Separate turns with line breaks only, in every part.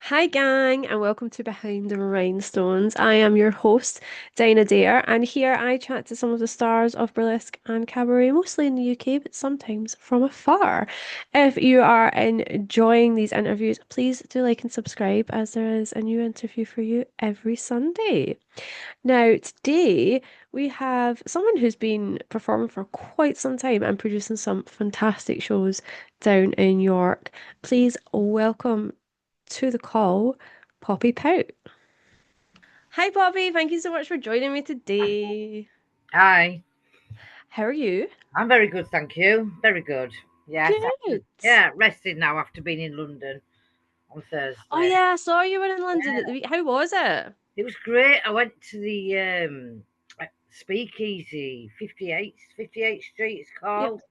Hi, gang, and welcome to Behind the Rhinestones. I am your host, Dinah Dare, and here I chat to some of the stars of burlesque and cabaret, mostly in the UK, but sometimes from afar. If you are enjoying these interviews, please do like and subscribe, as there is a new interview for you every Sunday. Now, today we have someone who's been performing for quite some time and producing some fantastic shows down in York. Please welcome to the call, Poppy Pout. Hi, Poppy. Thank you so much for joining me today.
Hi,
How are you?
I'm very good, thank you. Very good. Yes,
Good.
yeah, rested now after being in London on
Oh
Thursday.
yeah, I saw you were in London
Yeah,
at the week. How was it?
it was great. I went to the Speakeasy, 58th Street, it's
Yep.
called.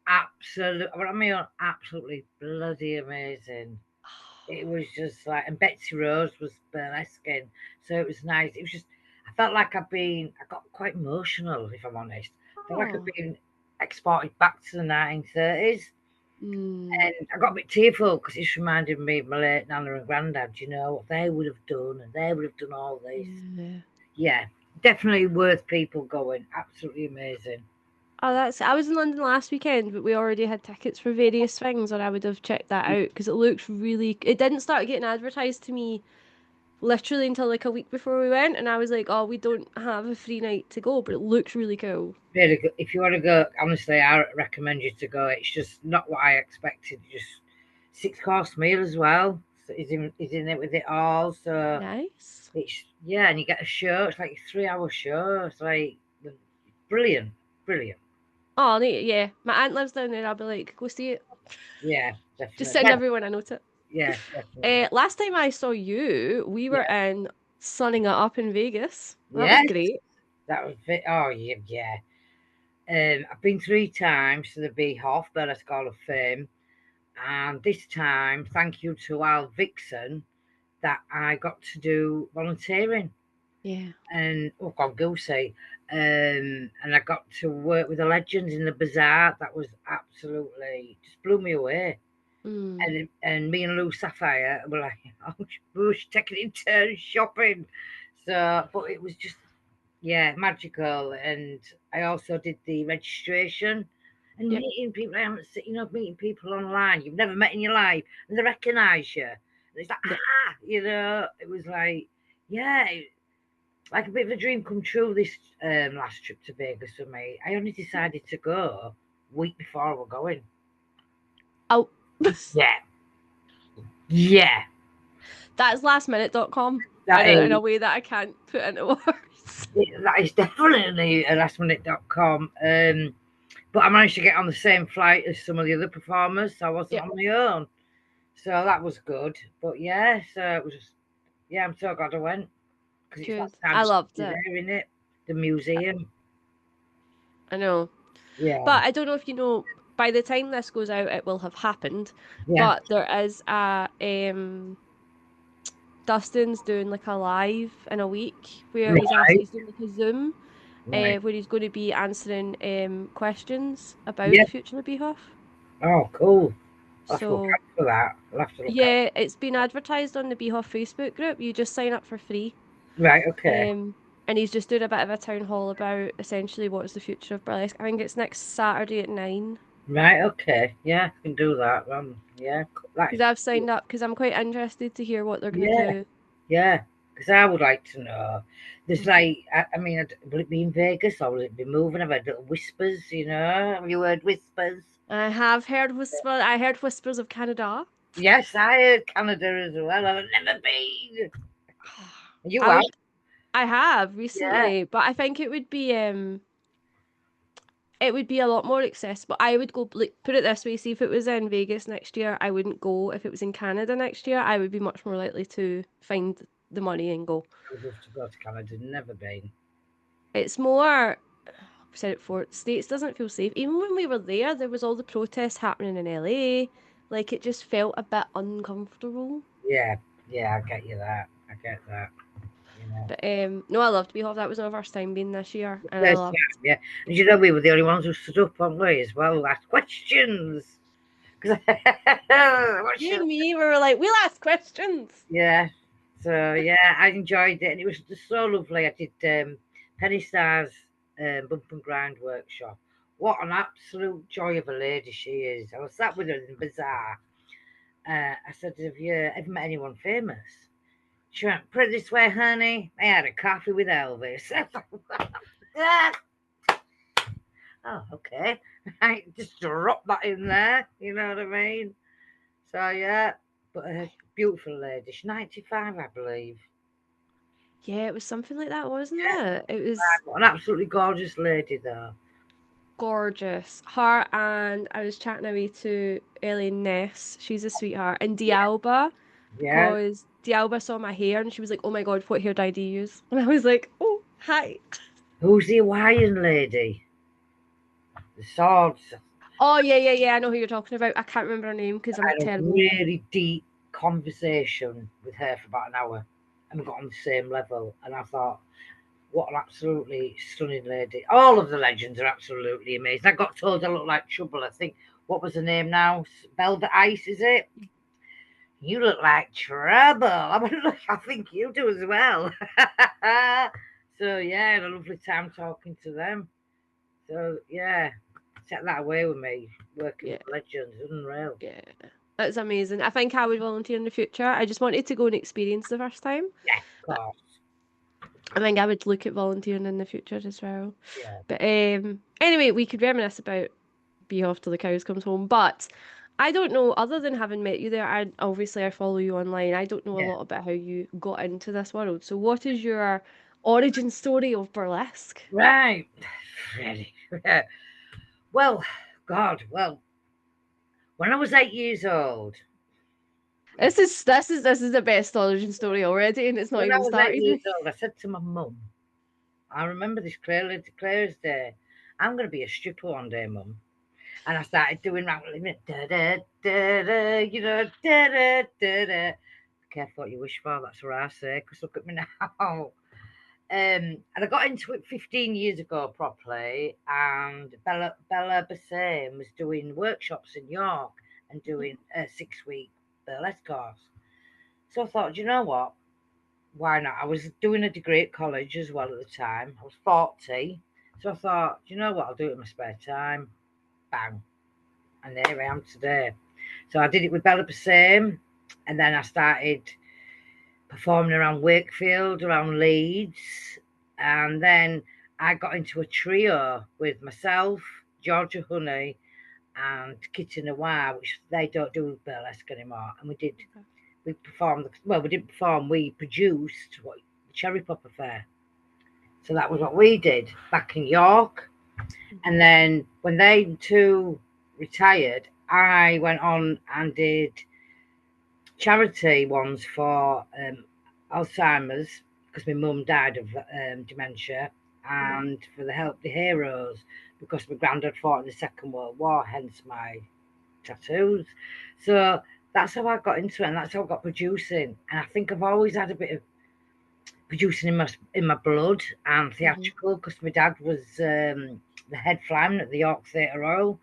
Absolutely, what I mean, absolutely bloody amazing. It was just like, and Betsy Rose was burlesquing, so it was nice. It was just, I felt like I got quite emotional, if I'm honest. I felt like I've
Oh.
been exported back to the 1930s.
Mm.
And I got a bit tearful because it's reminded me of my late nana and granddad, what they would have done, and they would have done all this.
Yeah.
Yeah, definitely worth people going. Absolutely amazing.
Oh, that's. I was in London last weekend, but we already had tickets for various things, and I would have checked that out because it looked really. It didn't start getting advertised to me literally until like a week before we went, and I was like, "Oh, we don't have a free night to go," but it looks really cool.
Really good. If you want to go, honestly, I recommend you to go. It's just not what I expected. Just six-course meal as well. So he's in it with it all. So
Nice.
it's yeah, and you get a show. It's like a 3-hour show. It's like brilliant, brilliant.
Oh, yeah. My aunt lives down there. I'll be like, go see it.
Yeah,
Just
definitely.
send everyone a note.
Yeah, definitely.
Last time I saw you, we were
Yeah.
in sunning it up in Vegas. That was
Yes,
great.
that was it. Oh, yeah, yeah. I've been 3 times to the BHOF, Burlesque Hall of Fame, and this time, thank you to our vixen, that I got to do volunteering.
Yeah.
And oh God, goosey. And I got to work with the legends in the bazaar. That was absolutely just blew me away.
Mm.
And me and Lou Sapphire were like, oh, we were taking in turns shopping. So, but it was just yeah, magical. And I also did the registration and
Yep.
meeting people. I haven't seen, meeting people online you've never met in your life, and they recognise you. And it's like,
Yep.
it was like, yeah, like a bit of a dream come true. This last trip to Vegas for me, I only decided to go week before we're going.
Oh,
Yeah, yeah,
that's lastminute.com
that
in
is
a way that I can't put into words.
that is definitely a lastminute.com. But I managed to get on the same flight as some of the other performers, so I wasn't
Yep.
on my own. So that was good. But yeah, so it was just, yeah, I'm so glad I went because it's that
Good.
time
I
to
loved
be
it.
there, in it? The museum.
I know.
Yeah,
But I don't know if you know, by the time this goes out, it will have happened.
yeah.
But there is a Dustin's doing like a live in a week where
Right,
he's doing like a Zoom,
right.
where he's going to be answering questions about
Yeah.
the future of BHOF.
Oh, cool. I'll have to look
So
out for that. I'll have to look out.
yeah, it's been advertised on the BHOF Facebook group. You just sign up for free.
Right, okay.
Um, and he's just doing a bit of a town hall about essentially what is the future of burlesque. I think it's next Saturday at 9.
Right, okay. Yeah, I can do that. Yeah, that
Because
is
I've
cool.
signed up because I'm quite interested to hear what they're going
Yeah,
to do.
yeah. Because I would like to know. There's
Mhm.
like, I mean, will it be in Vegas or will it be moving? I've heard little whispers, Have you heard whispers?
I heard whispers of Canada.
Yes, I heard Canada as well. I've never been. You
I
have?
would I have
Yeah.
recently, but I think it would be a lot more accessible. I would go like put it this way, see if it was in Vegas next year, I wouldn't go. If it was in Canada next year, I would be much more likely to find the money and go.
I would love to go to Canada. Never been.
It's more I've said it before, States doesn't feel safe. Even when we were there was all the protests happening in LA. Like it just felt a bit uncomfortable.
Yeah, yeah, I get you that. I get that. You know.
But no, I loved Beehove. That was my first time being this year, and I
First
loved
time, yeah. And we were the only ones who stood up, weren't we, as well, asked questions. Because
You and me, we were like, we'll ask questions.
yeah. So yeah, I enjoyed it, and it was just so lovely. I did Penny Star's bump and grind workshop. What an absolute joy of a lady she is. I was sat with her in the bazaar. I said, "Have you ever met anyone famous?" She went, "Put it this way, honey. I had a coffee with Elvis." Oh, okay. I just drop that in there. You know what I mean? So yeah, but a beautiful lady. She's 95, I believe.
Yeah, it was something like that, wasn't
Yeah,
it? It was
an absolutely gorgeous lady though.
gorgeous. Her and I was chatting away to Ellie Ness. She's a sweetheart. And Dialba,
Yeah.
because Dialba saw my hair and she was like, "Oh my God, what hair dye do you use?" And I was like, "Oh, hi."
Who's the Hawaiian lady? The swords.
Oh yeah, yeah, yeah. I know who you're talking about. I can't remember her name because
I
I'm
had a
terrible.
really deep conversation with her for about an hour, and we got on the same level. And I thought, what an absolutely stunning lady. All of the legends are absolutely amazing. I got told I look like Trouble. I think, what was her name now? Velvet Ice, is it? You look like Trouble. I mean, look, I think you do as well. So yeah, I had a lovely time talking to them. So yeah, take that away with me. Working
Yeah,
with legends, unreal.
yeah. That's amazing. I think I would volunteer in the future. I just wanted to go and experience the first time.
Yeah, of
Uh,
course.
I think I would look at volunteering in the future as well.
Yeah,
But anyway, we could reminisce about BHOF till the cows comes home. But I don't know, other than having met you there, I follow you online. I don't know a
yeah.
lot about how you got into this world. So what is your origin story of burlesque?
Right. Ready. Well, God, well, when I was 8 years old,
This is the best origin story already, and it's not
when I
even
was eight
started.
years old, I said to my mum, I remember this clearly, clear as day. I'm going to be a stripper one day, mum. And I started doing that, da da da da, you know, da da da da. Careful what you wish for. That's what I say. Because look at me now. And I got into it 15 years ago properly, and Bella Bassam was doing workshops in York and doing a 6 week burlesque course. So I thought, you know what? Why not? I was doing a degree at college as well at the time. I was 40. So I thought, you know what? I'll do it in my spare time. Bang. And there I am today. So I did it with Bella Bassam, and then I started performing around Wakefield, around Leeds, and then I got into a trio with myself, Georgia Honey, and Kitty Noir, which they don't do burlesque anymore. And we performed, well, we didn't perform, we produced what the Cherry Pop Affair. So that was what we did back in York. And
Mhm.
then when they two retired, I went on and did charity ones for Alzheimer's because my mum died of dementia,
Mhm.
and for the Help the Heroes because my granddad fought in the Second World War, hence my tattoos. So that's how I got into it, and that's how I got producing. And I think I've always had a bit of producing in my blood and
Mhm.
theatrical because my dad was the head flyman at the York Theatre Royal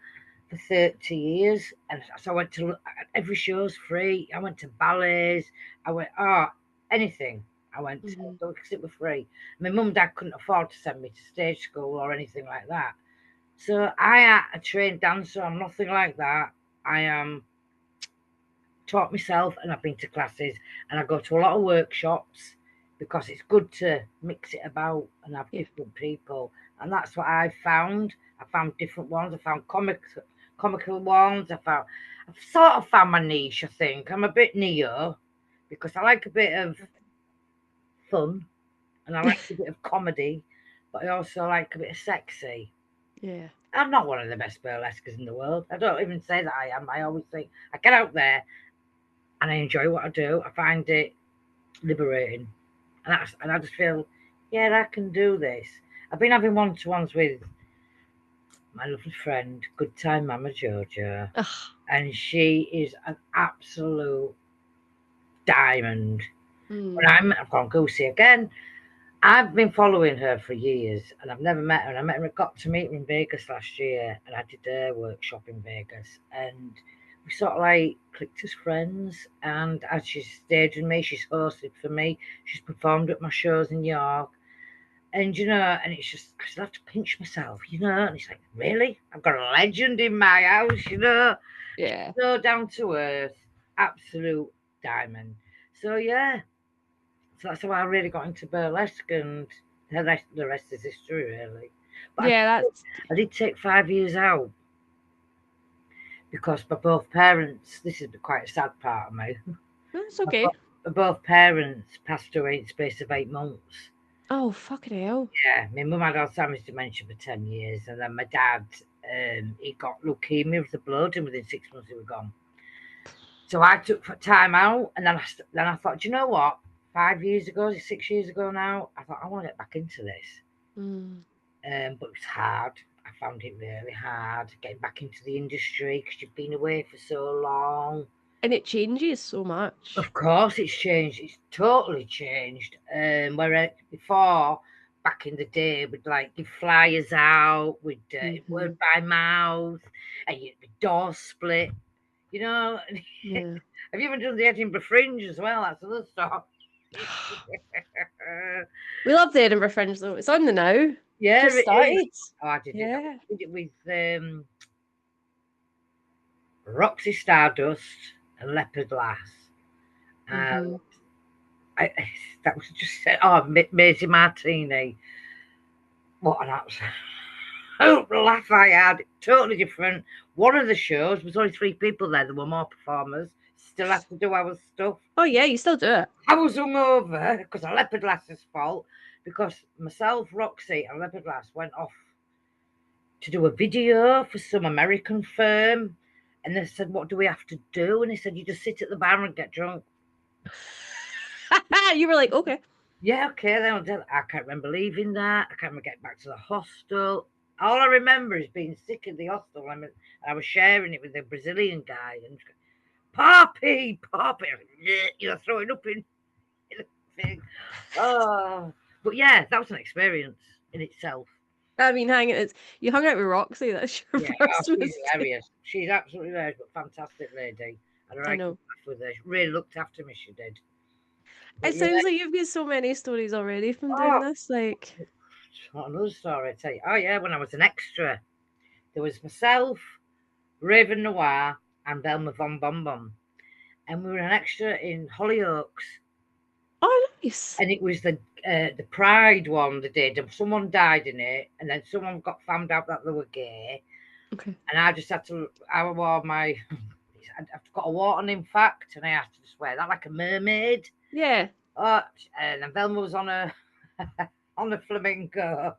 for 30 years. And so I went to every show's free. I went to ballets. I went, anything. I went to
Mhm.
because it was free. My mum and dad couldn't afford to send me to stage school or anything like that. So I am a trained dancer. I'm nothing like that. I am taught myself and I've been to classes and I go to a lot of workshops because it's good to mix it about and have
Yeah.
different people. And that's what I found. I found different ones. I found comical ones. I've sort of found my niche, I think. I'm a bit neo because I like a bit of fun and I like a bit of comedy, but I also like a bit of sexy.
Yeah.
I'm not one of the best burlesques in the world. I don't even say that I am. I always think I get out there and I enjoy what I do. I find it liberating, and I just feel, yeah, I can do this. I've been having one-to-ones with my lovely friend, Good Time Mama Georgia,
Ugh.
and she is an absolute diamond. When
Mm.
I've gone goosey again. I've been following her for years, and I've never met her. Got to meet her in Vegas last year, and I did a workshop in Vegas, and we sort of like clicked as friends. And as she's stayed with me, she's hosted for me, she's performed at my shows in York. And and it's just I still have to pinch myself, and it's like, really? I've got a legend in my house.
Yeah.
So down to earth, absolute diamond. So yeah, so that's how I really got into burlesque, and the rest is history, really. But
Yeah, that's
I did take 5 years out because my both parents. This is quite a sad part of me.
that's
My,
okay.
both parents passed away in the space of 8 months.
Oh, fucking hell.
Yeah, my mum had Alzheimer's dementia for 10 years, and then my dad, he got leukemia of the blood, and within 6 months he was gone. So I took time out, and then I thought, do you know what? 5 years ago, 6 years ago now, I thought I want to get back into this.
Mm.
But it was hard. I found it really hard getting back into the industry because you've been away for so long.
And it changes so much.
Of course, it's changed. It's totally changed. Where before, back in the day, we'd like give flyers out, we'd
Hmm.
word by mouth, and you'd be door split. You know,
Yeah.
have you ever done the Edinburgh Fringe as well? That's another story.
We love the Edinburgh Fringe though. It's on the now.
Yeah,
Just
it is.
started.
Oh, I did it.
Yeah.
I did it with Roxy Stardust and Leopard Lass. And
Hmm.
that was just Maisie Martini. What an absolute laugh I had. Totally different. One of the shows was only 3 people there. There were more performers. Still had to do our stuff.
Oh yeah, you still do it.
I was hungover because of Leopard Lass's fault. Because myself, Roxy, and Leopard Lass went off to do a video for some American firm. And they said, what do we have to do? And they said, you just sit at the bar and get drunk.
You were like, okay.
Yeah, okay. Then I can't remember leaving that. I can't remember getting back to the hostel. All I remember is being sick in the hostel. I was sharing it with a Brazilian guy. And Poppy, Poppy, throwing up in the thing. Oh, but yeah, that was an experience in itself.
I mean, you hung out with Roxy. That's your
Yeah, oh,
first
she's
mistake.
hilarious. She's absolutely hilarious, but fantastic lady. And
I
I could
know.
laugh with her. She really looked after me, she did. But
It
yeah,
sounds like you've got so many stories already from doing
oh,
this. Like,
another story I tell you. Oh yeah, when I was an extra, there was myself, Raven Noir, and Velma Von Bon Bon, and we were an extra in Hollyoaks,
oh, nice.
and it was the Pride one they did, and someone died in it, and then someone got found out that they were gay,
Okay.
and I wore my, I've got a wart on, in fact, and I had to just wear that like a mermaid.
Yeah.
Oh, and then Velma was on a on the flamingo.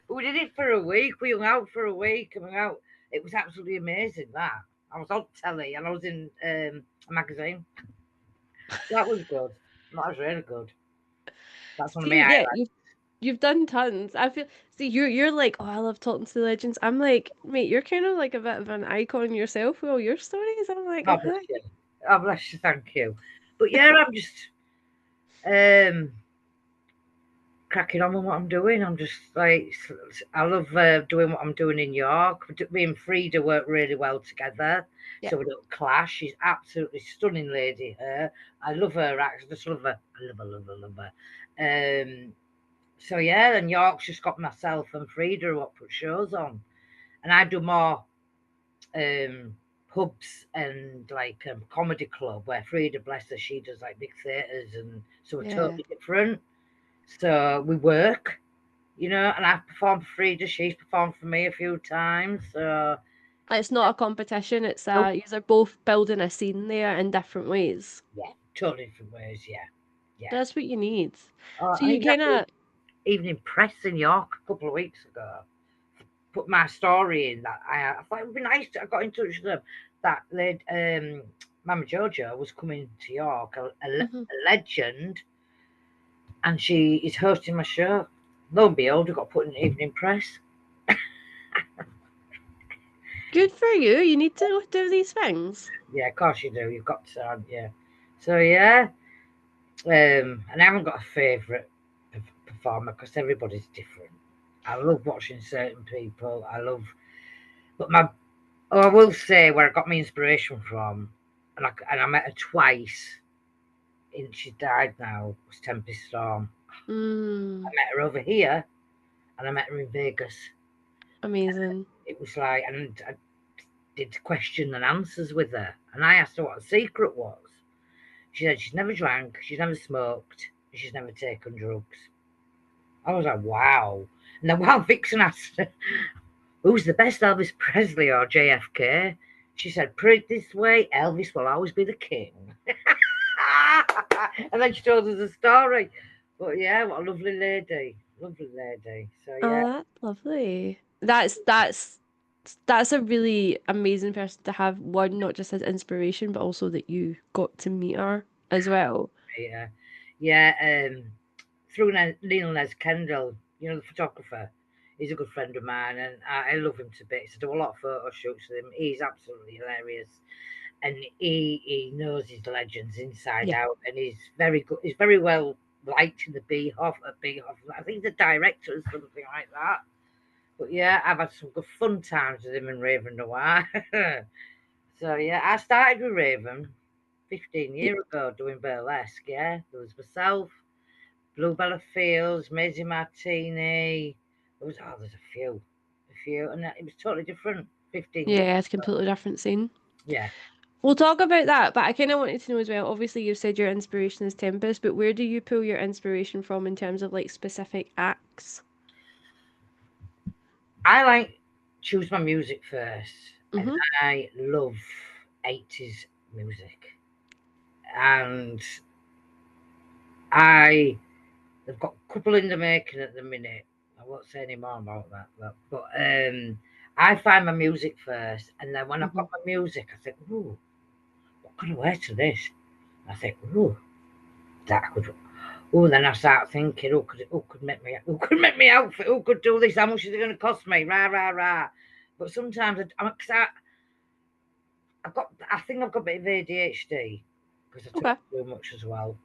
We did it for a week. We hung out for a week and hung out. It was absolutely amazing. That I was on telly and I was in a magazine. That was good. That was really good. That's one of my
See, yeah,
highlights.
you've done tons. I feel see you're like, oh, I love talking to the legends. I'm like, mate, you're kind of like a bit of an icon yourself with all your stories. I'm like, oh
God bless
hi.
you. God bless you. Thank you. But yeah, I'm just um, cracking on with what I'm doing. I'm just like, I love doing what I'm doing in York. Me and Frida work really well together,
Yeah.
so we don't clash. She's absolutely stunning lady. Her, I love her. I just love her. I love her, love her, love her. So yeah, and York's just got myself and Frida what put shows on, and I do more um pubs and like comedy club where Frida, bless her, she does like big theatres, and so we're
Yeah.
totally different. So we work, and I've performed for Frida, she's performed for me a few times. So
It's not a competition. It's
nope.
you're both building a scene there in different ways.
Yeah, totally different ways. Yeah, yeah.
That's what you need. So
I
you
even had
kind
the
of,
Evening Press in York a couple of weeks ago. Put my story in that I thought it would be nice. I got in touch with them. That lady, Mama Jojo was coming to York,
mhm.
a legend, and she is hosting my show. Lo and behold, we got put in the Evening Press.
Good for you. You need to do these things.
Yeah, of course you do. You've got to, yeah. So yeah, and I haven't got a favourite performer because everybody's different. I love watching certain people. But my Oh, I will say where I got my inspiration from, and I met her twice. She died now. Was Tempest Storm. I
Mm,
met her over here, and I met her in Vegas.
amazing.
It was like, and I did question and answers with her, and I asked her what the secret was. She said she's never drank, she's never smoked, and she's never taken drugs. I was like, wow. And then while Vixen asked her, who's the best, Elvis Presley or JFK? She said, put it this way, Elvis will always be the king. And then she told us a story. But yeah, what a lovely lady. Lovely lady. So yeah,
Oh, that's lovely. That's a really amazing person to have, one, not just as inspiration, but also that you got to meet her as well.
yeah. Yeah, through Neil Nez Kendall, the photographer, he's a good friend of mine, and I love him to bits. I do a lot of photo shoots with him. He's absolutely hilarious, and he knows his legends inside
Yeah.
out, and he's very good. He's very well liked in the BHOF at BHOF. I think the director or something like that. But yeah, I've had some good fun times with him and Raven Noir. So yeah, I started with Raven 15
Y-
years ago doing burlesque. Yeah, there was myself, Bluebella Fields, Maisie Martini. There's a few, and it was totally different 15 years
Yeah, it's a
ago.
completely different scene.
Yeah,
We'll talk about that, but I kind of wanted to know as well. Obviously, you've said your inspiration is Tempest, but where do you pull your inspiration from in terms of like specific acts?
I like choose my music first, and
Mm-hmm.
I love 80s music, and I they've got a couple in the making at the minute. I won't say any more about that, but I find my music first, and then when I've
Mm-hmm.
got my music, I think, ooh, what could I wear to this? I think, ooh, that could. Oh, then I start thinking, who could make me outfit? Who could do this? How much is it going to cost me? Rah rah rah. But sometimes I think I've got a bit of ADHD because I talk
Okay.
too much as well.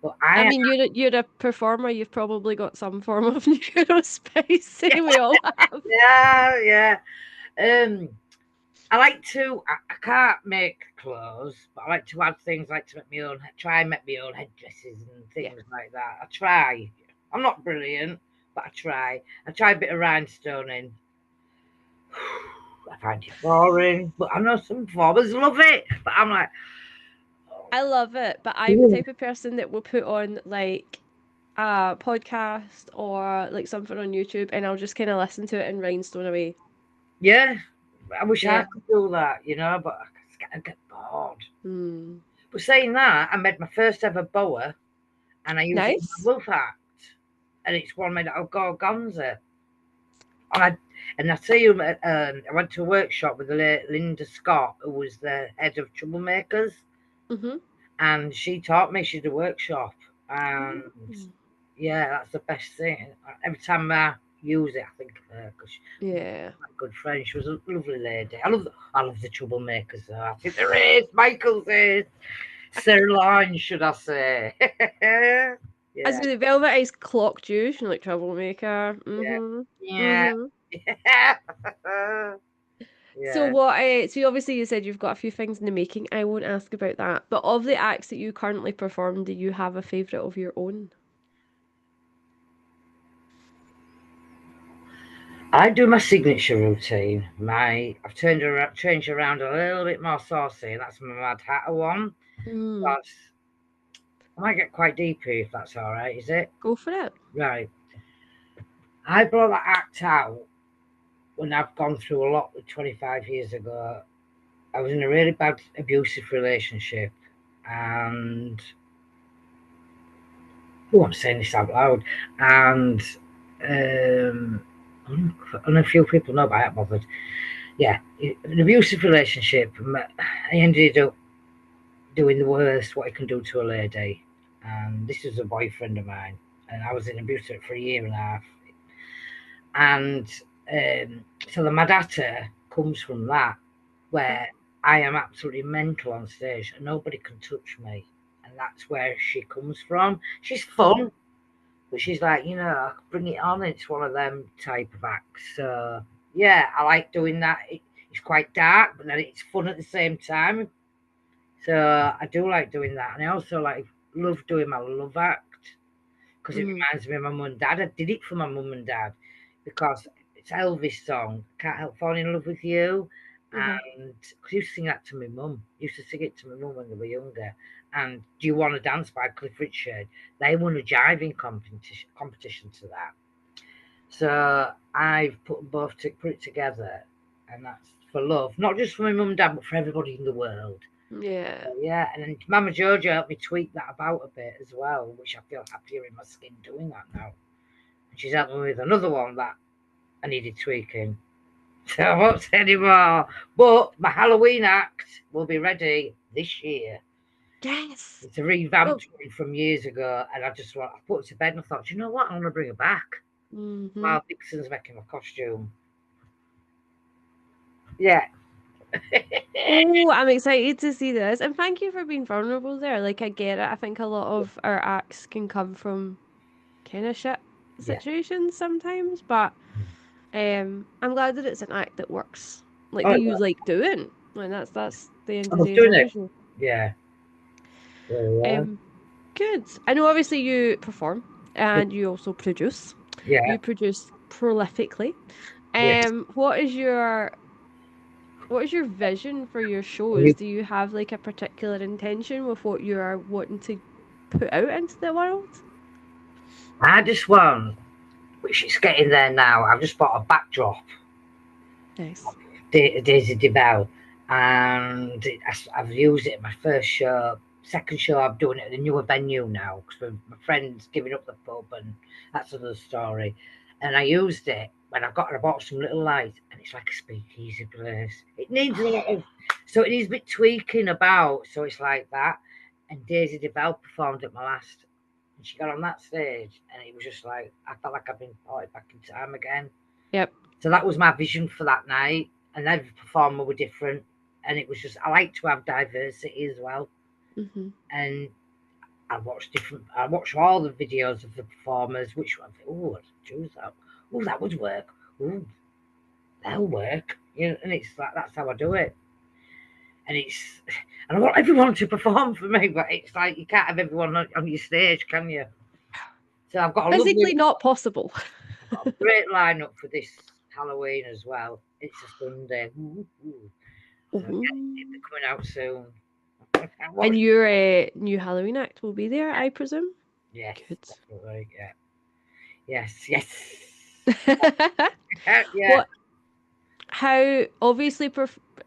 But
I
I
mean, you're a performer. You've probably got some form of neurospicy. We all have.
yeah, yeah. Um, I like to. I can't make clothes, but I like to add things. I like to make my own. Try and make my own headdresses and
Yeah.
things like that. I try. I'm not brilliant, but I try. I try a bit of rhinestoning. I find it boring, but I know some performers love it. But I'm like,
I love it, but I'm the
oh,
type of person that will put on like a podcast or like something on YouTube and I'll just kind of listen to it and rhinestone away.
yeah. I wish I
Yeah.
could do that, but I get bored.
Hmm.
But saying that, I made my first ever boa, and I use it in
Nice.
my wolf act, and it's one made out of gorgonza. And I tell you, I went to a workshop with the late Linda Scott, who was the head of Troublemakers,
Mm-hmm.
and she taught me. She did a workshop, and
Mm.
yeah, that's the best thing. Every time I use it, I think of her because she's
Yeah.
my good friend. She was a lovely lady. I love the Troublemakers. Though. I think there is. Michael's is. Sirloin, should I say?
As
Yeah,
the Velvet Eyes clocked you, she's like troublemaker.
yeah,
Mm-hmm.
yeah,
Mm-hmm.
yeah.
So
Yeah.
obviously you said you've got a few things in the making. I won't ask about that. But of the acts that you currently perform, do you have a favourite of your own?
I do my signature routine. I've changed around a little bit more saucy. That's my Mad Hatter one.
Mm.
That's I might get quite deep here if that's all right. Is it
Go for it.
right? I brought that act out when I've gone through a lot 25 years ago. I was in a really bad abusive relationship, and I'm saying this out loud, and um, and a few people know, but I ain't bothered. Yeah, an abusive relationship. I ended up doing the worst what I can do to a lady, and this was a boyfriend of mine, and I was in abuse for a year and a half, and so the Madata comes from that,
Okay.
where I am absolutely mental on stage, and nobody can touch me, and that's where she comes from. She's
Mm-hmm.
fun, but she's like, bring it on. It's one of them type of acts. So yeah, I like doing that. If it's quite dark, but then it's fun at the same time. So I do like doing that, and I also love doing my love act because it
Mm-hmm.
reminds me of my mum and dad. I did it for my mum and dad because it's Elvis song, Can't Help Falling in Love with You.
Uh-huh.
And cause I used to sing that to my mum. I used to sing it to my mum when they were younger. And Do You Want to Dance by Cliff Richard? They won a jiving competition to that. So I've put them both put it together, and that's for love, not just for my mum and dad, but for everybody in the world.
Yeah.
Yeah, and then Mama Jojo helped me tweak that about a bit as well, which I feel happier in my skin doing that now. And she's helped me with another one that I needed tweaking. So I won't say anymore. But my Halloween act will be ready this year.
Yes.
It's a
Well,
revamped one from years ago, and I put it to bed and I thought, you know what, I want to bring it back.
mm-hmm.
While Vixen's making a costume. Yeah.
Oh, I'm excited to see this. And thank you for being vulnerable there. Like, I get it. I think a lot of our acts can come from kind of shit
Yeah.
situations sometimes, but I'm glad that it's an act that works. Like
Oh,
that you like doing. And that's the end
I
of the
was
day is
doing
all,
it.
isn't
Yeah. Yeah.
it? Good. I know obviously you perform and you also produce.
Yeah.
You produce prolifically.
Yes.
What is your vision for your shows? Do you have like a particular intention with what you are wanting to put out into the world?
I just want, which is getting there now. I've just bought a backdrop,
Nice.
Daisy DeBell, and I've used it in my first show. Second show, I'm doing it at a newer venue now because my friend's giving up the pub, and that's another story. And I used it when I bought some little lights, and it's like a speakeasy place. It needs a lot of, so it needs a bit tweaking about. So it's like that. And Daisy DeBell performed at my last, and she got on that stage, and it was just like I felt like I've been brought back in time again.
Yep.
So that was my vision for that night. And every performer were different. And it was just, I like to have diversity as well.
hmm
And I watched all the videos of the performers, which one, oh, I'd choose that. Oh, that would work. Oh, that'll work. You know, and it's like, that's how I do it. And and I want everyone to perform for me, but it's like, you can't have everyone on your stage, can you? So
Physically not possible.
I've got a great lineup for this Halloween as well. It's a Sunday. Ooh, ooh. So yeah, it'll be
Ooh.
coming out soon.
And your new Halloween act will be there, I presume?
Yes,
Good.
definitely. Yeah. Yes, yes. Yeah,
What, how obviously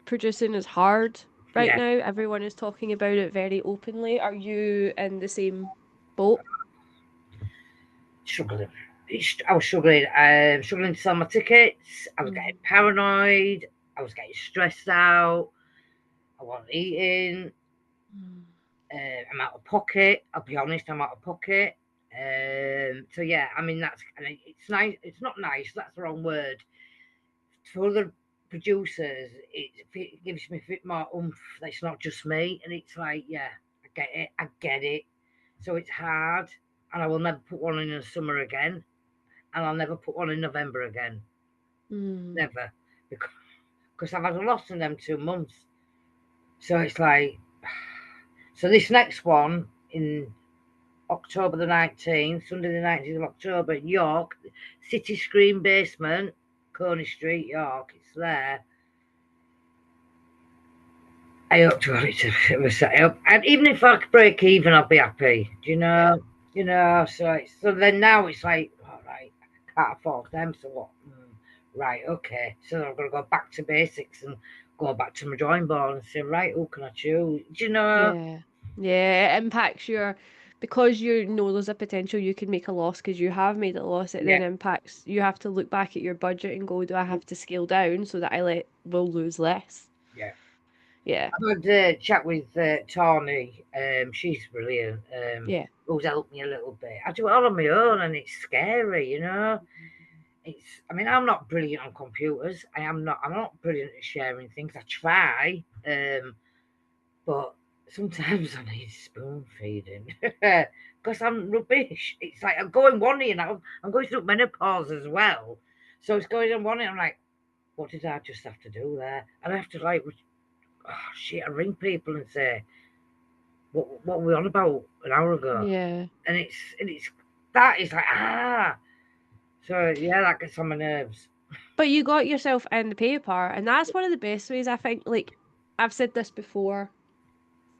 producing is hard right
yeah.
now. Everyone is talking about it very openly. Are you in the same boat?
Struggling. I was struggling to sell my tickets. I was getting
Mm.
paranoid. I was getting stressed out. I wasn't eating.
Mm.
I'm out of pocket. I'll be honest, I'm out of pocket. So yeah, I mean it's nice. It's not nice. That's the wrong word. For other producers, it gives me a bit more oomph. It's not just me, and it's like, yeah, I get it. I get it. So it's hard, and I will never put one in the summer again, and I'll never put one in November again.
Mm.
Never, because I've had a loss in them 2 months. So it's like, so this next one in October the 19th, Sunday the 19th of October, York, City Screen Basement, Coney Street, York. It's there. I hope to God it was set up. And even if I could break even, I'd be happy. Do you
Yeah.
know? So then now it's like, all right, I can't afford them. So what? Right, okay. So I'm gonna go back to basics and go back to my drawing board and say, right, who can I choose? Do you know?
Yeah. Yeah, it impacts because you know there's a potential you can make a loss because you have made a loss, it
Yeah,
then impacts you have to look back at your budget and go, do I have to scale down so that will lose less?
yeah.
Yeah.
I've had a chat with Tawny. She's brilliant.
Yeah.
Who's helped me a little bit. I do it all on my own, and it's scary, you know. I mean, I'm not brilliant on computers. I'm not brilliant at sharing things. I try, but sometimes I need spoon feeding because I'm rubbish. It's like I'm going one ear now. I'm going through menopause as well, so it's going on one ear. I'm like, what did I just have to do there? And I have to like, oh shit, I ring people and say, what were we on about an hour ago?
Yeah.
And it's that is like So yeah, that gets on my nerves.
But you got yourself in the paper, and that's one of the best ways, I think. Like, I've said this before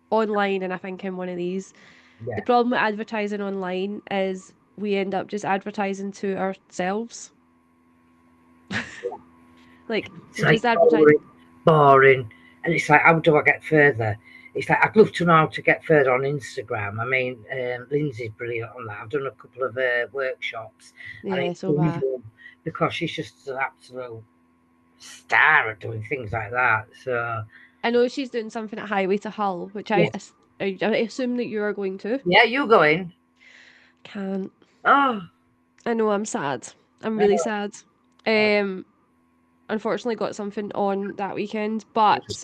online, and I think in one of these. The
Yeah,
problem with advertising online is we end up just advertising to ourselves. Like,
it's
we
like
just advertise.
boring, and it's like, how do I get further? It's like I'd love to know how to get further on Instagram. I mean, Lindsay's brilliant on that. I've done a couple of workshops, and
Yeah,
it's
so bad.
wonderful because she's just an absolute star at doing things like that. So
I know she's doing something at Highway to Hull, which
yes,
I assume that you are going to.
yeah, you going?
Can't.
Oh,
I know I'm sad. I'm
I
really
know.
sad. Um, Unfortunately got something on that weekend, but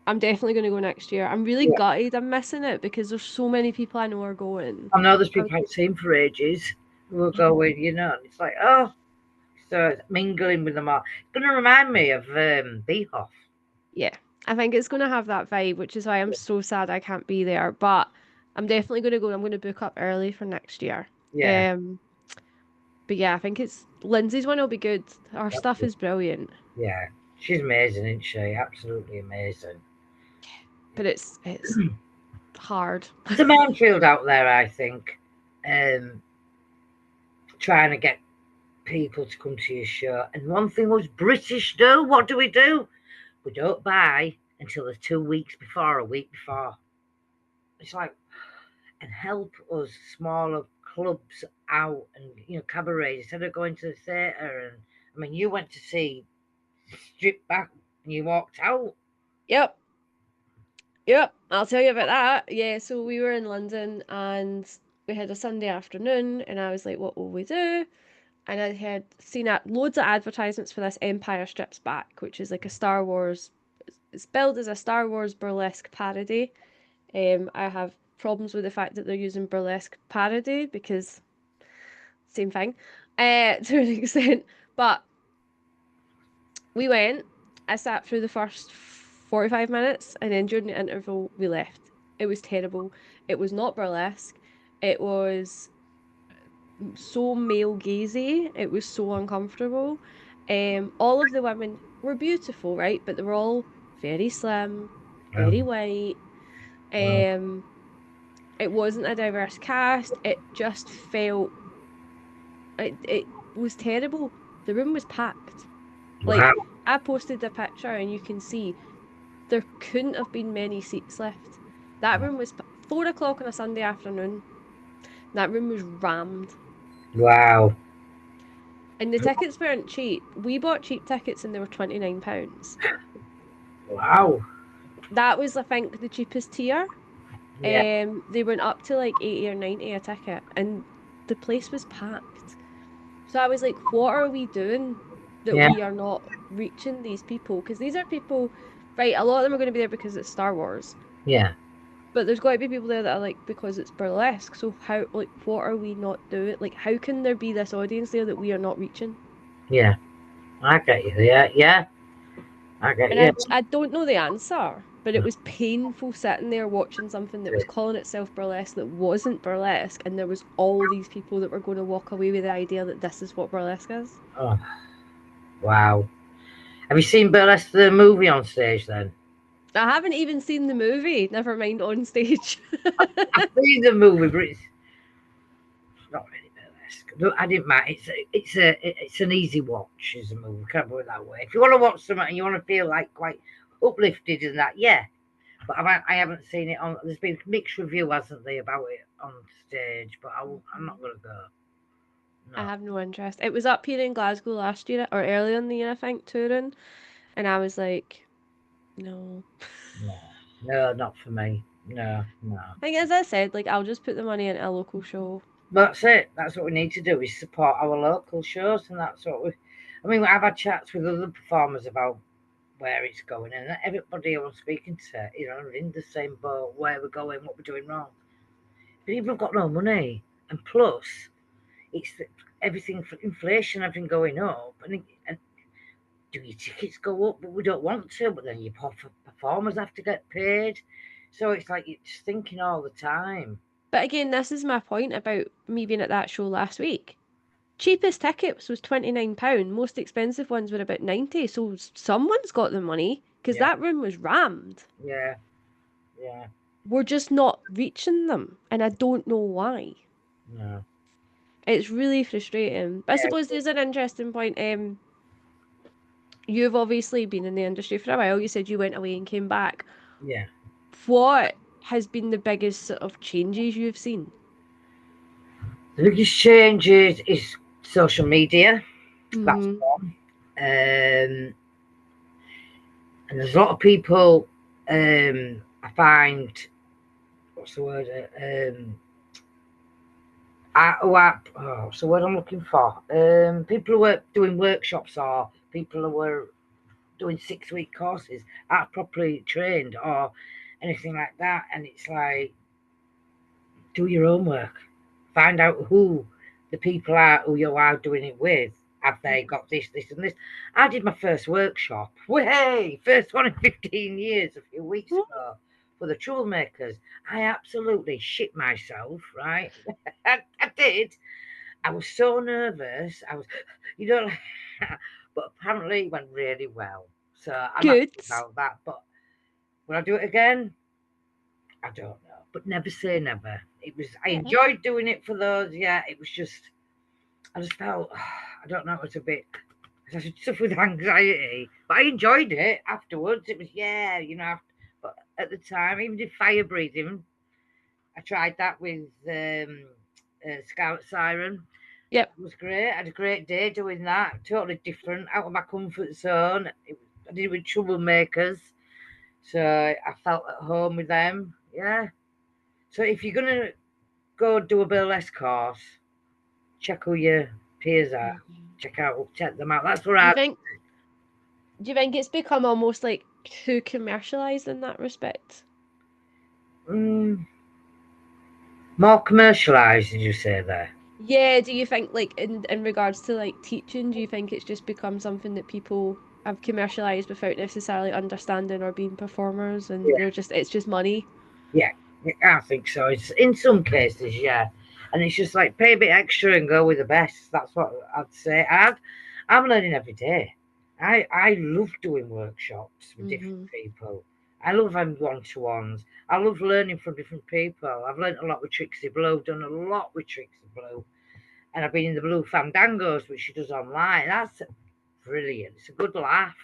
I'm definitely going to go next year. I'm really
Yeah.
gutted I'm missing it because there's so many people I know are going.
I know there's
I,
people I've seen for ages who will
I
go
know.
with, and it's like, oh, so mingling with them all. It's going to remind me of BHOF.
Yeah, I think it's going to have that vibe, which is why I'm so sad I can't be there. But I'm definitely going to go. I'm going to book up early for next year.
Yeah,
Um, but yeah, I think it's Lindsay's one will be good. Our stuff is brilliant,
yeah. She's amazing, isn't she? Absolutely amazing.
but it's hard.
It's a minefield out there, I think. Um, Trying to get people to come to your show. And one thing was British do. What do? We don't buy until the 2 weeks before, a week before. It's like, and help us smaller clubs out and cabarets instead of going to the theatre. And I mean, you went to see Strip Back and you walked out.
Yep. Yep, I'll tell you about that. Yeah, so we were in London and we had a Sunday afternoon, and I was like, what will we do? And I had seen loads of advertisements for this Empire Strips Back, which is like a Star Wars, it's billed as a Star Wars burlesque parody. I have problems with the fact that they're using burlesque parody because same thing, to an extent. But we went. I sat through the first 45 minutes and then during the interval we left. It was terrible. It was not burlesque. It was so male gazy. It was so uncomfortable. All of the women were beautiful, right? But they were all very slim, very
Um,
white.
wow.
Um, it wasn't a diverse cast. It just felt it was terrible. The room was packed. Like
Wow.
I posted a picture and you can see there couldn't have been many seats left. That room was 4 o'clock on a Sunday afternoon. That room was rammed.
Wow.
And the tickets weren't cheap. We bought cheap tickets and they were £29.
Wow.
That was, I think, the cheapest tier.
Yeah.
They went up to like 80 or 90 a ticket and the place was packed. So I was like, what are we doing that
Yeah.
we are not reaching these people? Because these are people, right? A lot of them are going to be there because it's Star Wars.
Yeah.
But there's got to be people there that are like, because it's burlesque. So how, like, what are we not doing? Like, how can there be this audience there that we are not reaching?
Yeah. I get you. Yeah. Yeah. I get
And
you.
I don't know the answer, but it was painful sitting there watching something that was calling itself burlesque that wasn't burlesque, and there was all these people that were going to walk away with the idea that this is what burlesque is.
Oh, wow. Have you seen Burlesque the movie on stage then?
I haven't even seen the movie, never mind on stage.
I've seen the movie, but it's not really burlesque. No, I didn't mind. It's an easy watch as a movie. Can't put it that way. If you want to watch something and you want to feel like quite uplifted and that, yeah. But I haven't seen it on. There's been mixed review, hasn't there, about it on stage? But I'm not gonna go.
I
No,
have no interest. It was up here in Glasgow last year or earlier in the year, I think, touring, and I was like, no.
no, no, not for me. No, no.
Like as I said, like I'll just put the money into a local show.
That's it. That's what we need to do is support our local shows, and that's what we. I mean, I've had chats with other performers about where it's going, and everybody I'm speaking to, in the same boat. Where we're going, what we're doing wrong. People have got no money, and plus, it's everything inflation, everything going up, and do your tickets go up? But we don't want to. But then your performers have to get paid. So it's like you're just thinking all the time.
But again, this is my point about me being at that show last week. Cheapest tickets was £29. Most expensive ones were about 90. So someone's got the money because
Yeah,
that room was rammed.
yeah, yeah.
We're just not reaching them, and I don't know why.
No.
It's really frustrating. But I
Yeah,
suppose there's an interesting point. You've obviously been in the industry for a while. You said you went away and came back.
yeah.
What has been the biggest sort of changes you've seen?
The biggest change is social media. That's
Mm-hmm.
one. And there's a lot of people. I find what's the word? What's the word I'm looking for? People who were doing workshops or people who were doing 6 week courses aren't properly trained or anything like that. And it's like, do your homework, find out who the people are who you are doing it with. Have they got this, this, and this? I did my first workshop, way first one in 15 years, a few weeks ago, for the troublemakers. I absolutely shit myself, right? I did. I was so nervous. I was, you know, but apparently it went really well. So I'm happy
Good.
about that. But will I do it again? I don't know. But never say never. It was. I
Yeah.
enjoyed doing it for those. Yeah, it was just. I just felt. I don't know. It was a bit. I suffered with anxiety, but I enjoyed it afterwards. It was but at the time, I even did fire breathing. I tried that with Scarlet Siren.
Yep.
It was great. I had a great day doing that. Totally different, out of my comfort zone. I did it with troublemakers, so I felt at home with them. Yeah. So if you're gonna go do a burlesque course, check who your peers are.
Mhm.
Check them out. That's where
Do you
I.
think do you think it's become almost like too commercialized in that respect?
Mm, more commercialised, did you say there?
Yeah, do you think like in regards to like teaching, do you think it's just become something that people have commercialized without necessarily understanding or being performers and
Yeah,
it's just money?
yeah. I think so. It's in some cases, yeah. And it's just like pay a bit extra and go with the best. That's what I'd say. I'm learning every day. I love doing workshops with different
Hmm.
people. I love having one-to-ones. I love learning from different people. I've learned a lot with Trixie Blue, done a lot with Trixie Blue. And I've been in the Blue Fandangos, which she does online. That's brilliant. It's a good laugh.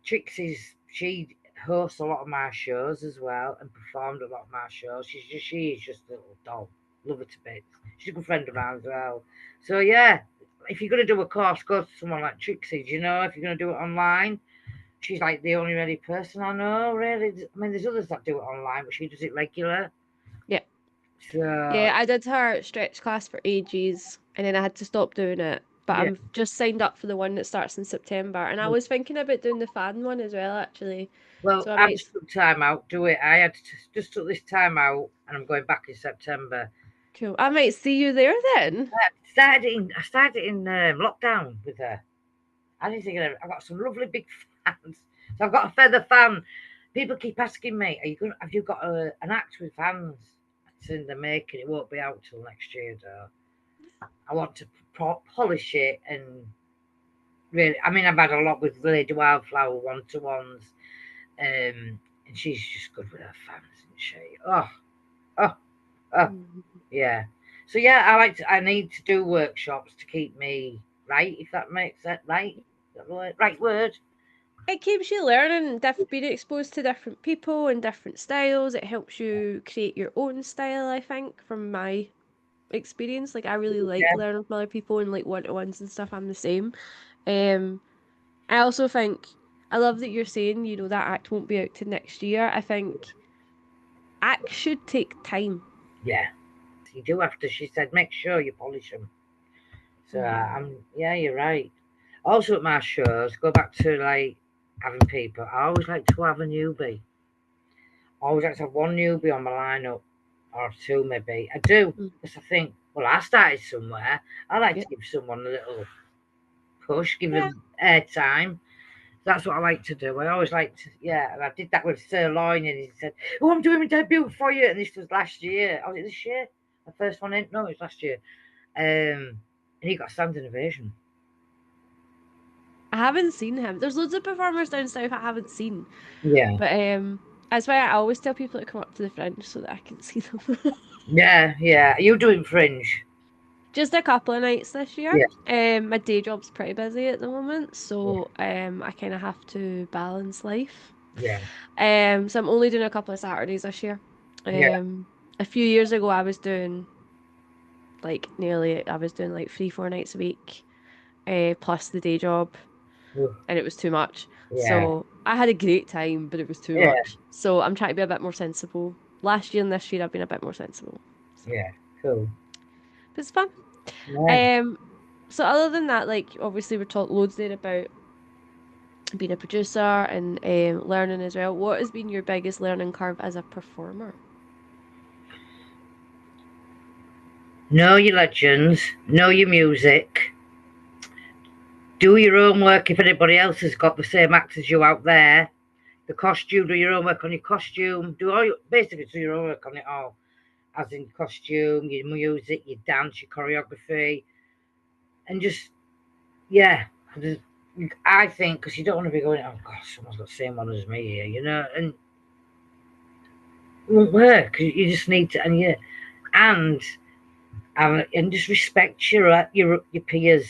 Trixie's she hosts a lot of my shows as well and performed a lot of my shows. She is just a little doll. Love her to bits. She's a good friend of mine as well. So yeah, if you're gonna do a course, go to someone like Trixie. Do you know if you're gonna do it online? She's like the only really person I know, really. I mean, there's others that do it online, but she does it regular.
Yeah.
So
Yeah, I did her stretch class for ages and then I had to stop doing it. But
yeah,
I'm just signed up for the one that starts in September. And I was thinking about doing the fan one as well, actually.
well,
So I
I've
might,
just took time out. Do it. I had to, just took this time out, and I'm going back in September.
cool. I might see you there then.
I started in lockdown with her. I didn't think I've got some lovely big fans. So I've got a feather fan. People keep asking me, "Are you going? Have you got an act with fans?" It's in the making. It won't be out till next year, though. I want to polish it and really. I mean, I've had a lot with Lady Wildflower one-to-ones, and she's just good with her fans, isn't she? Oh, oh,
Mhm.
yeah. So yeah, I need to do workshops to keep me right, if that makes that right. Is that the right word?
It keeps you learning, being exposed to different people and different styles. It helps you create your own style, I think, from my experience. Like I really like
Yeah,
learning from other people and like one-to-ones and stuff. I'm the same. Um, I also think I love that you're saying, that act won't be out to next year. I think acts should take time.
yeah. You do have to. She said, make sure you polish them. So
Hmm.
yeah, you're right. Also at my shows, go back to like having people. I always like to have a newbie. I always like to have one newbie on my lineup, or two maybe. I do
Mm.
because I think, well, I started somewhere. I like
Yeah.
to give someone a little push, give
Yeah.
them airtime. That's what I like to do. I always like to, yeah. And I did that with Sirloin, and he said, "Oh, I'm doing my debut for you." And this was last year. Oh, was it this year? The first one in? No, it was last year. And he got a standing ovation.
I haven't seen him. There's loads of performers down south I haven't seen.
Yeah,
But that's why I always tell people to come up to the Fringe so that I can see them.
yeah, yeah. Are you doing Fringe?
Just a couple of nights this year.
Yeah,
My day job's pretty busy at the moment,
yeah,
so I kind of have to balance life.
yeah,
So I'm only doing a couple of Saturdays this year.
yeah.
A few years ago, I was doing like 3, 4 nights a week, plus the day job,
Ooh,
and it was too much.
yeah,
So I had a great time, but it was too
yeah,
much. So I'm trying to be a bit more sensible. Last year and this year, I've been a bit more sensible. So,
yeah. Cool.
but it's fun.
Yeah.
Um, so other than that, like obviously we talked loads there about being a producer and learning as well. What has been your biggest learning curve as a performer?
Know your legends. Know your music. Do your own work if anybody else has got the same act as you out there. The costume, do your own work on your costume. Basically do your own work on it all. As in costume, your music, your dance, your choreography. And just, yeah. I think, because you don't want to be going, oh gosh, someone's got the same one as me here, and it won't work. You just need to, and and just respect your peers.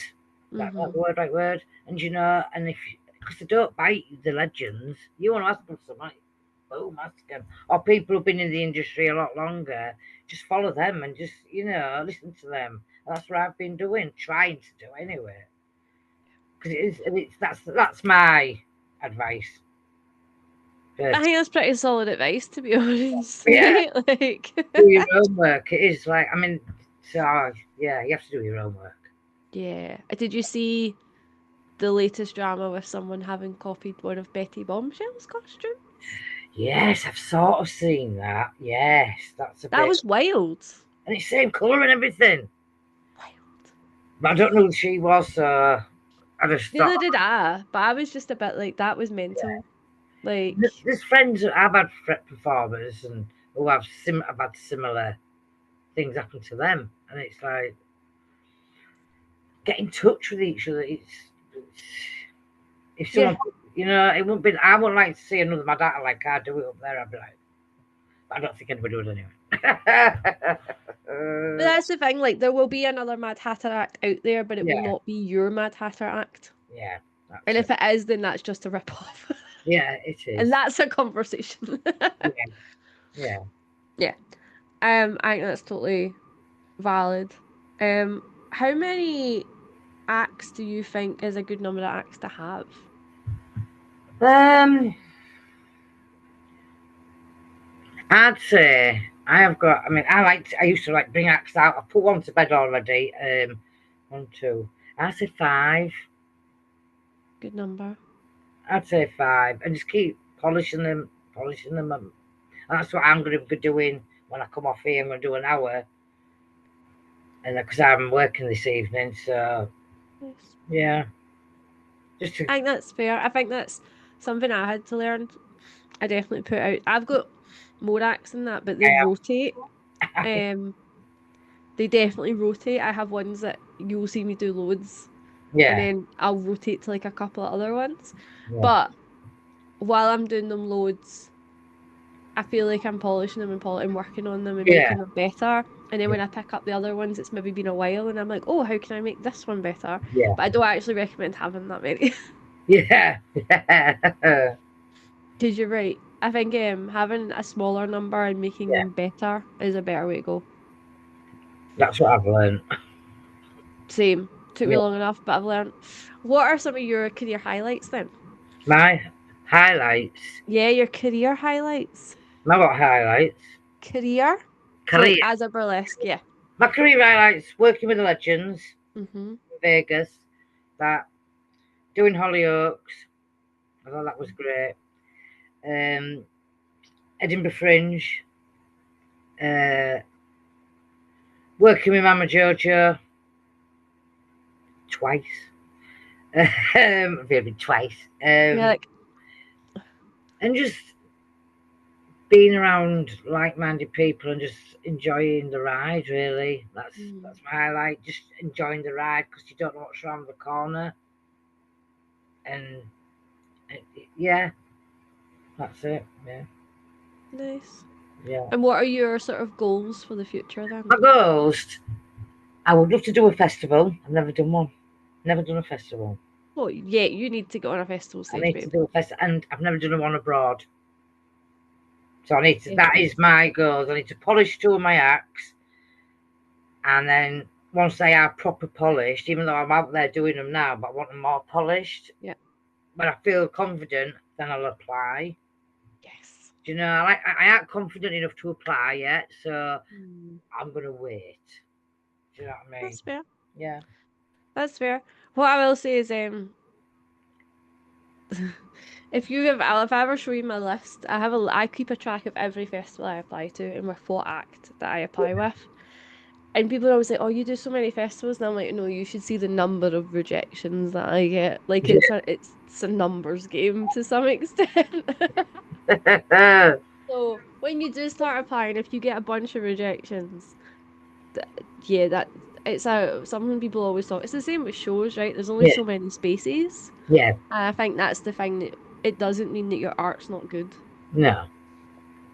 That
Mm-hmm.
word, right word. And and if because they don't bite the legends, you want to ask them something. Boom, ask them. Or people who've been in the industry a lot longer, just follow them and just listen to them. That's what I've been doing, trying to do anyway. Because that's my advice.
I
But
think that's pretty solid advice, to be honest.
yeah,
Like,
do your own work. It is like so yeah, you have to do your own work.
yeah. Did you see the latest drama with someone having copied one of Betty Bombshell's costumes?
Yes, I've sort of seen that. Yes, that's a
That
bit.
was wild.
And it's same colour and everything.
Wild.
But I don't know who she was, so I just thought,
Neither did I, but I was just a bit like, that was mental. Like,
there's friends that I've had performers and who have had similar things happen to them. And it's like, get in touch with each other. It's if
yeah.
someone, it wouldn't be, I wouldn't like to see another my dad like I do it up there. I'd be like, but I don't think anybody would anyway.
But that's the thing, like, there will be another Mad Hatter act out there, but it will
Yeah,
not be your Mad Hatter act.
yeah,
And
that's it.
if it is, then that's just a rip-off.
Yeah, it
And
is.
that's a conversation.
Yeah, yeah.
Yeah. I think that's totally valid. How many acts do you think is a good number of acts to have?
Um, I'd say I have got. I mean, I used to like bring acts out. I put one to bed already. One, two. I'd say five.
Good number.
I'd say five, and just keep polishing them. And that's what I'm going to be doing when I come off here. I'm going to do an hour, and because I'm working this evening, so
Nice.
yeah, just to
I think that's fair. I think that's something I had to learn. I definitely put out. I've got more acts than that, but they rotate. Um, they definitely rotate. I have ones that you'll see me do loads, and
yeah,
then I'll rotate to like a couple of other ones.
yeah,
But while I'm doing them loads, I feel like I'm polishing them and working on them and
yeah,
making them better. And then when I pick up the other ones, it's maybe been a while, and I'm like, oh, how can I make this one better?
yeah,
But I don't actually recommend having that many.
yeah, yeah,
Because you're right. I think having a smaller number and making
yeah.
them better is a better way to go.
That's what I've learned.
Same. Took me
Yeah.
long enough, but I've learned. What are some of your career highlights then?
My highlights.
Yeah, your career highlights.
My what highlights?
Career? So like
Career.
as a burlesque, yeah.
My career highlights: working with the legends
Mm-hmm.
in Vegas, that doing Hollyoaks. I thought that was great. Um, Edinburgh Fringe. Uh, working with Mama Jojo twice. I've been twice.
Yeah, like,
And just being around like-minded people and just enjoying the ride. Really,
mm,
that's my highlight. Just enjoying the ride because you don't know what's around the corner, and uh, yeah, that's it. Yeah,
nice.
yeah.
And what are your sort of goals for the future then?
My goals. I would love to do a festival. I've never done one. Never done a festival.
Oh, yeah, you need to go on a festival
I
stage,
need to
babe.
do a festival, and I've never done one abroad. So I need to. That
Definitely.
is my goals. I need to polish two of my acts, and then once they are proper polished, even though I'm out there doing them now, but I want them more polished.
Yeah.
When I feel confident, then I'll apply.
Yes.
Do you know? I ain't confident enough to apply yet, so
Mm,
I'm gonna wait. Do you know what I mean?
that's fair.
Yeah.
That's fair. What I will say is, if I ever show you my list, I keep a track of every festival I apply to and with what act that I apply with. And people are always like, "Oh, you do so many festivals," and I'm like, "No, you should see the number of rejections that I get. Like it's a numbers game to some extent."
Yeah.
So when you do start applying, if you get a bunch of rejections, th yeah, that it's something people always talk. It's the same with shows, right? There's only
Yeah.
so many spaces.
Yeah.
And I think that's the thing that it doesn't mean that your art's not good.
No.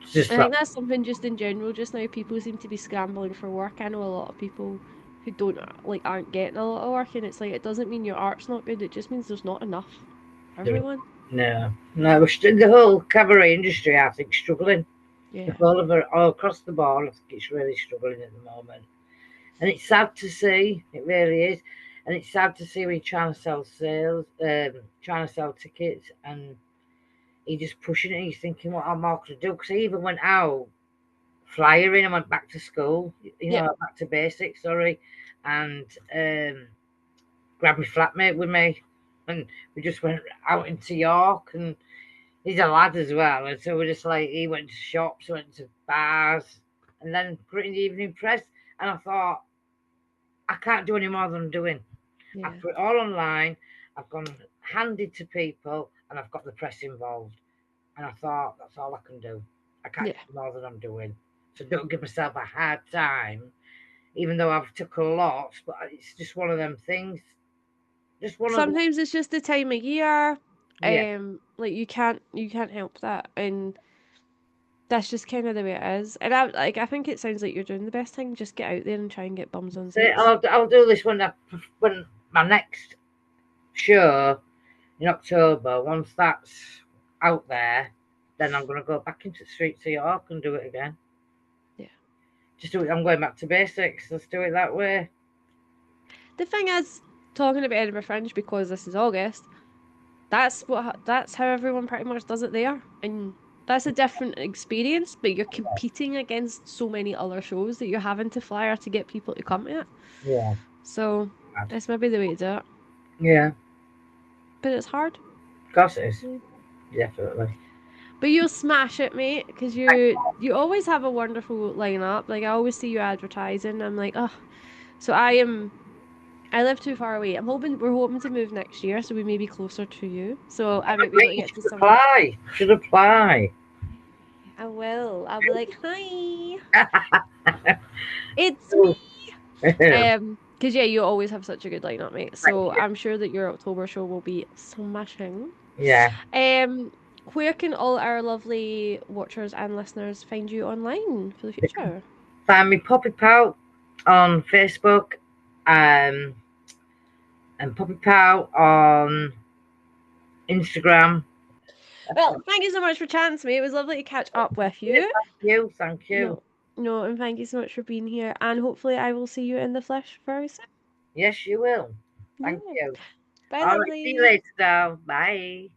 It's just
I
that.
think that's something just in general just now. People seem to be scrambling for work. I know a lot of people who don't like aren't getting a lot of work, and it's like it doesn't mean your art's not good. It just means there's not enough for everyone.
No. No. The whole cabaret industry, I think, struggling.
Yeah.
All across the board, I think it's really struggling at the moment. And it's sad to see. It really is. And it's sad to see when you're trying to sell trying to sell tickets, and you're just pushing it. He's thinking, what am I going to do? Because I even went out flyering. I went back to school,
Yeah.
back to basics, sorry, and grabbed my flatmate with me. And we just went out into York, and he's a lad as well. And so we're just like, he went to shops, went to bars, and then put it in the evening press. And I thought, I can't do any more than I'm doing. I've
Yeah.
put it all online. I've gone handed to people, and I've got the press involved. And I thought that's all I can do. I can't
Yeah.
do more than I'm doing. So don't give myself a hard time, even though I've took a lot. But it's just one of them things. Just one of them.
Sometimes it's just the time of year.
Yeah,
Like you can't help that, and that's just kind of the way it is. And I think it sounds like you're doing the best thing. Just get out there and try and get bums on
so
seats.
I'll do this when my next show in October. Once that's out there, then I'm going to go back into the streets of York and do it again.
Yeah.
Just do it. I'm going back to basics. Let's do it that way.
The thing is, talking about Edinburgh Fringe because this is August, that's how everyone pretty much does it there, and that's a different experience. But you're competing against so many other shows that you're having to flyer to get people to come to it.
Yeah.
So it's maybe the way to do it,
Yeah.
but it's hard.
Of course it is.
Yeah.
Definitely.
But you'll smash it, mate, because you always have a wonderful lineup. Like I always see you advertising. I'm like, oh, so I live too far away. We're hoping to move next year, so we may be closer to you. So I might be able
Great,
to
you
get to
should
some.
apply. You should apply.
I will. I'll be like, hi, it's me. Because yeah, you always have such a good lineup, mate. So I'm sure that your October show will be smashing.
Yeah.
Um, where can all our lovely watchers and listeners find you online for the future?
Find me Poppy Pout on Facebook, um, and Poppy Pout on Instagram.
Well, thank you so much for chatting to me. It was lovely to catch up with
Yes,
you.
thank you. Thank you.
No, no, and thank you so much for being here. And hopefully, I will see you in the flesh very soon.
Yes, you will. Thank
Yeah.
you.
Bye,
All right. See you
lovely.
later, now. Bye.